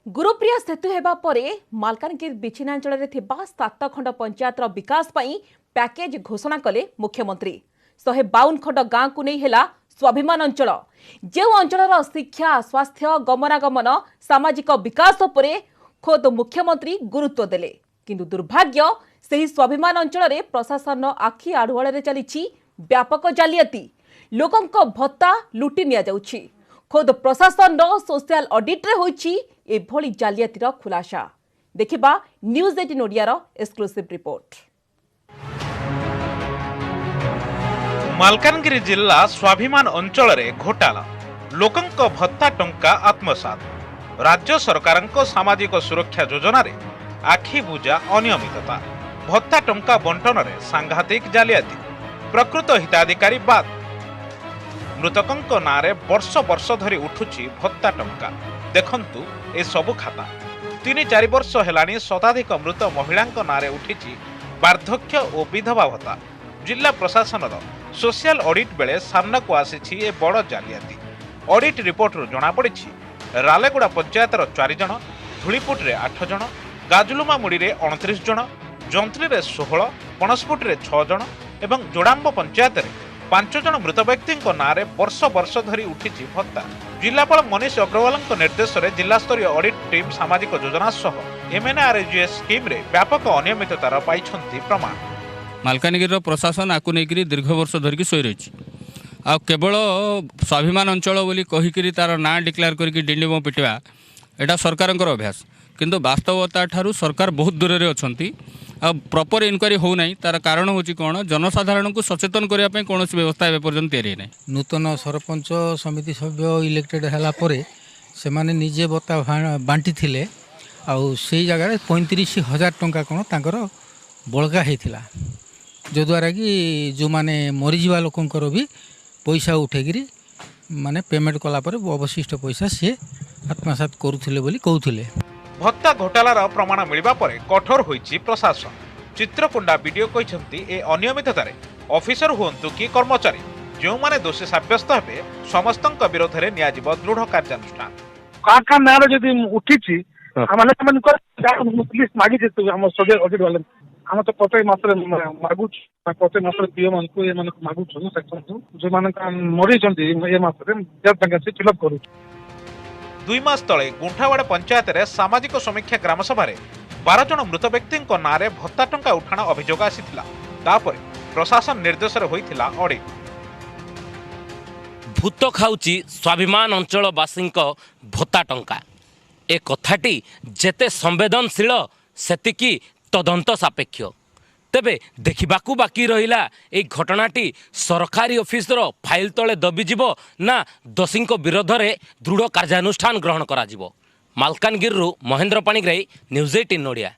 गुरुप्रिया सेतु हेबा परे मालकानगिरी बिछिनांचल रे थिबा 7 खंड पंचायतर विकास पई पैकेज घोषणा कले मुख्यमंत्री 152 खंड गां को नहीं हेला स्वाभिमान अंचल जो अंचल शिक्षा स्वास्थ्य गमनागमन सामाजिक विकास उपरे खोद मुख्यमंत्री गुरुत्व देले किंतु दुर्भाग्य सही स्वाभिमान अंचल रे प्रशासन आखि आढ़ुआल रे चलीछि व्यापक जालियाती लोकंक भत्ता लुटि निया जाउछि खोद प्रशासन सोशल ऑडिट रे होइछि एभली जालियातीर खुलासा देखिबा news 18 Odiyar exclusive report. Malkangiri जिला स्वाभिमान अंचल रे घोटाला लोकंक भत्ता टंका आत्मसात राज्य सरकारंक सामाजिक सुरक्षा योजना रे आखि बुझा अनियमितता भत्ता टंका बंटन रे सांघातिक जालियाती प्रकृत हिताधिकारी बाद मृतकंक नारे वर्ष वर्ष धरी उठुछि भत्ता टंका देखंतु ए सबु खाता 3-4 वर्ष हेलानी शताधिक मृत महिलांक नारे उठिछि वार्धक्य और विधवा भत्ता जिला प्रशासन सोशल ऑडिट बेले सामना को आसीछि ए बड़ जालियाती ऑडिट रिपोर्ट रु जणा पड़िछि रालेगुड़ा पंचायतर 4 जण धुलीपुट रे 8 जण गाजुलुमा मुड़ी रे 29 जण जंत्री रे 16 पणसपुट रे 6 जण एवं जोड़ाम्ब पंचायत रे 5 जण मृत व्यक्ति नारे वर्ष वर्ष धरी उठिछि भत्ता जिलापाल मनीष अग्रवाल निर्देश में जिला स्तरीय ऑडिट टीम सामाजिक योजना सह एमएनआरजीएस स्कीम रे व्यापक अनियमिततार पाइछंती प्रमाण मालकानगिरी प्रशासन आकु नहीं दीर्घ वर्ष धरिकी शोई रही आ केवल स्वाभिमान अंचल बोली कहीकि तार ना डिक्लेयर करके डिंडिम पिटिया एटा सरकार अभ्यास किंतु वास्तवता ठारू सरकार बहुत दूर रे अछंती आ प्रॉपर इनक्वारी हो नहीं तार कारण होची कोन जनसाधारण को सचेतन करिया पे कोनोसी व्यवस्था ए पर्यंत तैयारी नै नूतन सरपंच समिति सभ्य इलेक्टेड हला परे से माने निजे बता बांटी थिले आ सेई जगह रे 35,000 टंका कोन तांकर बळगा हेतिला जो द्वारा कि जो माने मरी जीवा लोकंकर भी पैसा उठेगिरी माने पेमेंट कला पर अवशिष्ट पैसा से आत्मसात करुथिले बोली कहउथिले भत्ता घोटालार प्रमाण मिलवा परे कठोर होईछि प्रशासन चित्रकोंडा वीडियो कहिसंती ए अनियमिततारे ऑफिसर हुंतु कि कर्मचारी जो माने दोषी साब्यस्त हेबे समस्तक विरोध रे नियाजिब दृढ़ कार्यानुष्ठान का नार जदि उठिछि हमने मन को पुलिस मागी जे हम सजे ऑडिट वाले हम तो प्रत्येक मासरे मागु प्रत्येक मासरे पीएम मन को ये मन मागु छु सेक्शन जो मन का मरि जंती ये मासरे जब तक से फिलअप करू 2 मास तले गुंठावाड़ा पंचायत रे सामाजिक समीक्षा ग्राम सभा रे 12 जन मृत व्यक्ति नारे भत्ता टंका उठाण अभियोग आसीथिला तापरे प्रशासन निर्देश रे होइथिला ऑडिट भूत खाउची स्वाभिमान अंचल बासिंक भत्ता टंका ए कथाटी जेते संवेदनशील सेतिकी तदंत सापेक्ष तेबे देखिबाकू बाकी रहिला ए घटनाटी सरकारी ऑफिसर फाइल तले दबिजिबो ना दोषींक विरोध रे दृढ़ कार्यानुष्ठान ग्रहण करा जिवो। मालकानगिरी महेंद्र पाणिग्राही न्यूज 18 ओडिया।